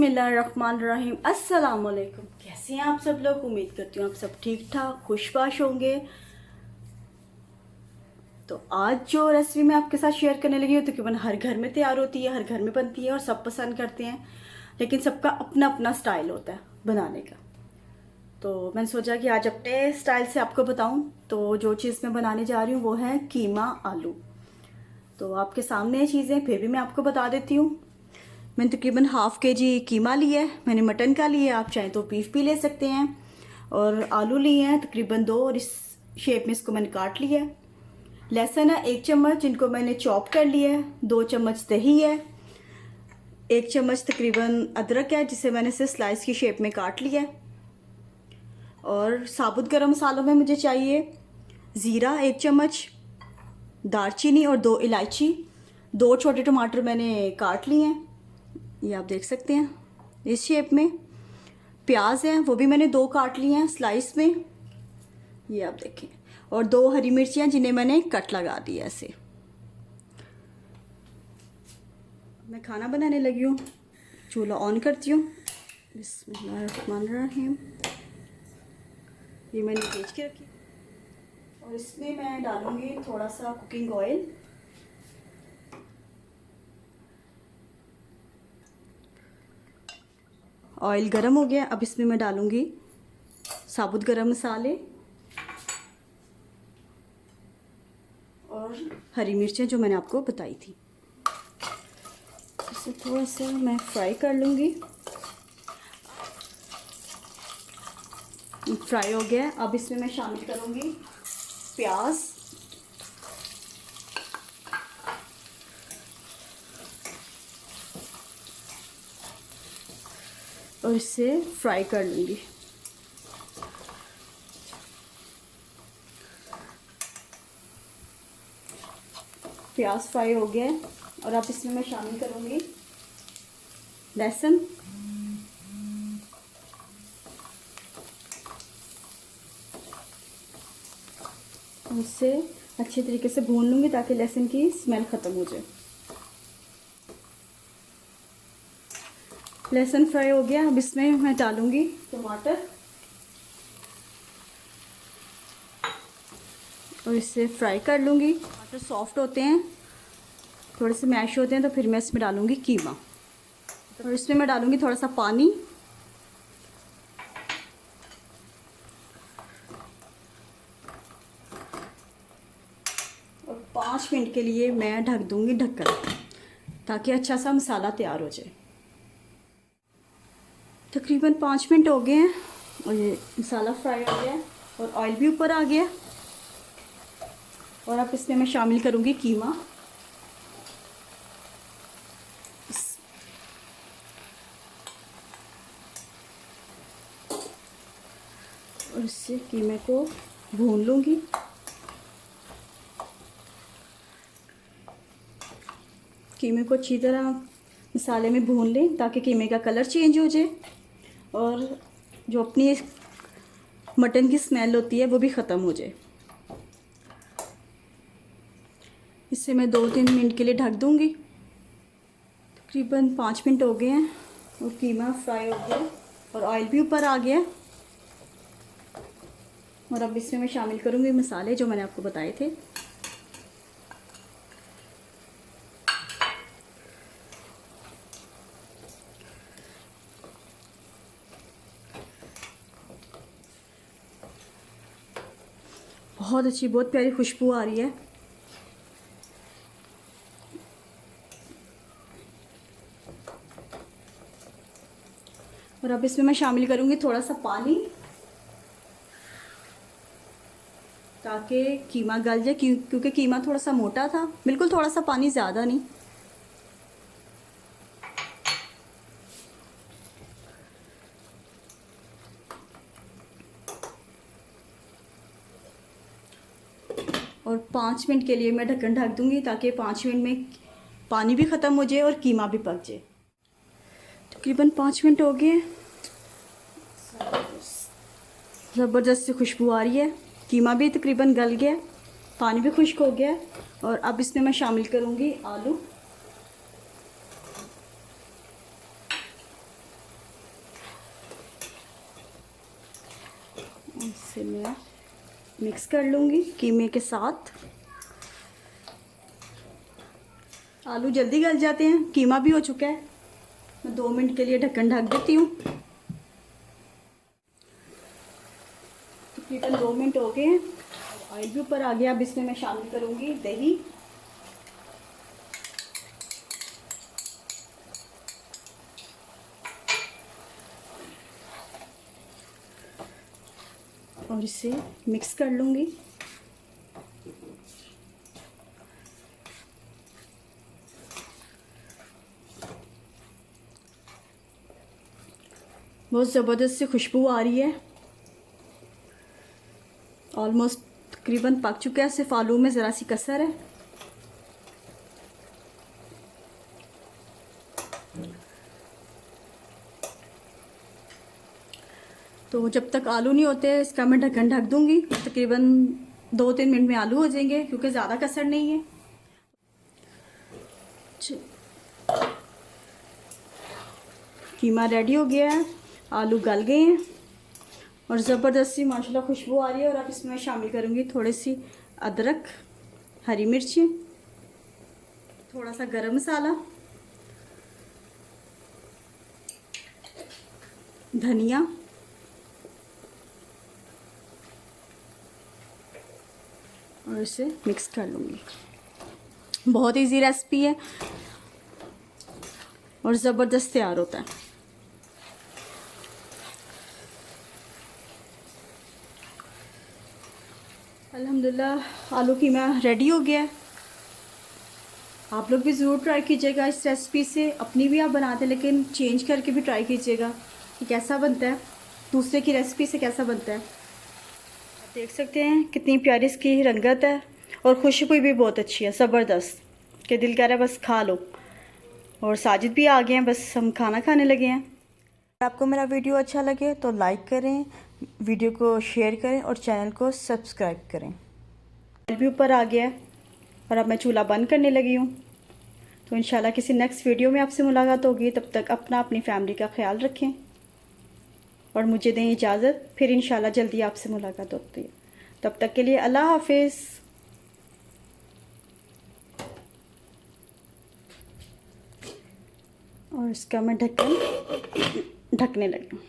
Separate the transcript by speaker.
Speaker 1: बिस्मिल्लाहिर्रहमानिर्रहीम। अस्सलाम वालेकुम। कैसे हैं आप सब लोग? उम्मीद करती हूँ आप सब ठीक ठाक खुशबाश होंगे। तो आज जो रेसिपी मैं आपके साथ शेयर करने लगी हूँ तकरीबन हर घर में तैयार होती है, हर घर में बनती है और सब पसंद करते हैं, लेकिन सबका अपना अपना स्टाइल होता है बनाने का। तो मैंने सोचा कि आज अपने स्टाइल से आपको बताऊं। तो जो चीज़ मैं बनाने जा रही हूँ वो है कीमा आलू। तो आपके सामने ये चीज़ें फिर भी मैं आपको बता देती हूँ। मैंने तकरीबन हाफ़ केजी कीमा लिया है, मैंने मटन का लिया है, आप चाहें तो बीफ भी ले सकते हैं। और आलू लिए हैं तकरीबन 2 और इस शेप में इसको मैंने काट लिया है। लहसुन है 1 चम्मच, जिनको मैंने चॉप कर लिया है। 2 चम्मच दही है। 1 चम्मच तकरीबन अदरक है, जिसे मैंने इसे स्लाइस की शेप में काट लिया है। और साबुत गरम मसालों में मुझे चाहिए ज़ीरा 1 चम्मच, दालचीनी और 2 इलायची। 2 छोटे टमाटर मैंने काट लिए हैं, ये आप देख सकते हैं इस शेप में। प्याज है, वो भी मैंने 2 काट लिए हैं स्लाइस में, ये आप देखें। और 2 हरी मिर्चियाँ, जिन्हें मैंने कट लगा दिया ऐसे। मैं खाना बनाने लगी हूँ, चूल्हा ऑन करती हूँ। बिस्मिल्लाहिर्रहमानिर्रहीम। ये मैंने भेज के रखी और इसमें मैं डालूँगी थोड़ा सा कुकिंग ऑयल। ऑयल गरम हो गया, अब इसमें मैं डालूँगी साबुत गरम मसाले और हरी मिर्चें जो मैंने आपको बताई थी। इसे थोड़ा सा मैं फ्राई कर लूँगी। फ्राई हो गया, अब इसमें मैं शामिल करूँगी प्याज और इसे फ्राई कर लूँगी। प्याज फ्राई हो गया है और अब इसमें मैं शामिल करूँगी लहसुन, इसे अच्छे तरीके से भून लूँगी ताकि लहसुन की स्मेल ख़त्म हो जाए। लहसुन फ्राई हो गया, अब इसमें मैं डालूँगी टमाटर और इसे फ्राई कर लूँगी। टमाटर सॉफ्ट होते हैं, थोड़े से मैश होते हैं, तो फिर मैं इसमें डालूँगी कीमा और इसमें मैं डालूँगी थोड़ा सा पानी। और 5 मिनट के लिए मैं ढक दूँगी ढककर, ताकि अच्छा सा मसाला तैयार हो जाए। तकरीबन 5 मिनट हो गए हैं और ये मसाला फ्राई हो गया है और ऑयल भी ऊपर आ गया। और अब इसमें मैं शामिल करूँगी कीमा। और इससे कीमे को भून लूँगी। कीमे को अच्छी तरह मसाले में भून लें ताकि कीमे का कलर चेंज हो जाए और जो अपनी मटन की स्मेल होती है वो भी ख़त्म हो जाए। इससे मैं 2-3 मिनट के लिए ढक दूँगी। तकरीबन 5 मिनट हो गए हैं और कीमा फ्राई हो गया और ऑयल भी ऊपर आ गया। और अब इसमें मैं शामिल करूँगी मसाले जो मैंने आपको बताए थे। बहुत अच्छी, बहुत प्यारी खुशबू आ रही है। और अब इसमें मैं शामिल करूँगी थोड़ा सा पानी ताकि कीमा गल जाए, क्योंकि कीमा थोड़ा सा मोटा था। बिल्कुल थोड़ा सा पानी, ज़्यादा नहीं। और 5 मिनट के लिए मैं ढक्कन ढक दूँगी ताकि 5 मिनट में पानी भी ख़त्म हो जाए और कीमा भी पक जाए। तकरीबन 5 मिनट हो गए, ज़बरदस्त सी खुशबू आ रही है। कीमा भी तकरीबन गल गया, पानी भी खुश्क हो गया। और अब इसमें मैं शामिल करूँगी आलू। इसे मैं मिक्स कर लूँगी कीमे के साथ। आलू जल्दी गल जाते हैं, कीमा भी हो चुका है। मैं 2 मिनट के लिए ढक्कन ढक देती हूँ। तकरीबन 2 मिनट हो गए हैं, ऑयल भी ऊपर आ गया। अब इसमें मैं शामिल करूँगी दही। और इसे मिक्स कर लूँगी। बहुत ज़बरदस्त सी खुशबू आ रही है। ऑलमोस्ट तकरीबन पक चुका है, सिर्फ आलू में ज़रा सी कसर है। तो जब तक आलू नहीं होते इसका मैं ढक्कन ढक दूँगी। तकरीबन 2-3 मिनट में आलू हो जाएंगे, क्योंकि ज़्यादा कसर नहीं है। कीमा रेडी हो गया है, आलू गल गए हैं और ज़बरदस्त सी माशाल्लाह खुशबू आ रही है। और अब इसमें मैं शामिल करूँगी थोड़ी सी अदरक, हरी मिर्ची, थोड़ा सा गरम मसाला, धनिया और इसे मिक्स कर लूँगी। बहुत इजी रेसिपी है और ज़बरदस्त तैयार होता है। अल्हम्दुलिल्लाह आलू कीमा रेडी हो गया है। आप लोग भी ज़रूर ट्राई कीजिएगा इस रेसिपी से। अपनी भी आप बनाते हैं, लेकिन चेंज करके भी ट्राई कीजिएगा कि कैसा बनता है, दूसरे की रेसिपी से कैसा बनता है। आप देख सकते हैं कितनी प्यारी इसकी रंगत है और खुशबू भी बहुत अच्छी है, ज़बरदस्त, कि दिल कह रहा है बस खा लो। और साजिद भी आ गए हैं, बस हम खाना खाने लगे हैं। अगर आपको मेरा वीडियो अच्छा लगे तो लाइक करें, वीडियो को शेयर करें और चैनल को सब्सक्राइब करें। भी ऊपर आ गया है और अब मैं चूल्हा बंद करने लगी हूँ। तो इंशाल्लाह किसी नेक्स्ट वीडियो में आपसे मुलाकात होगी। तब तक अपनी फैमिली का ख्याल रखें और मुझे दें इजाज़त। फिर इंशाल्लाह जल्दी आपसे मुलाकात होती है। तब तक के लिए अल्लाह हाफिज़। और इसका मैं ढक्कन ढकने लगी हूँ।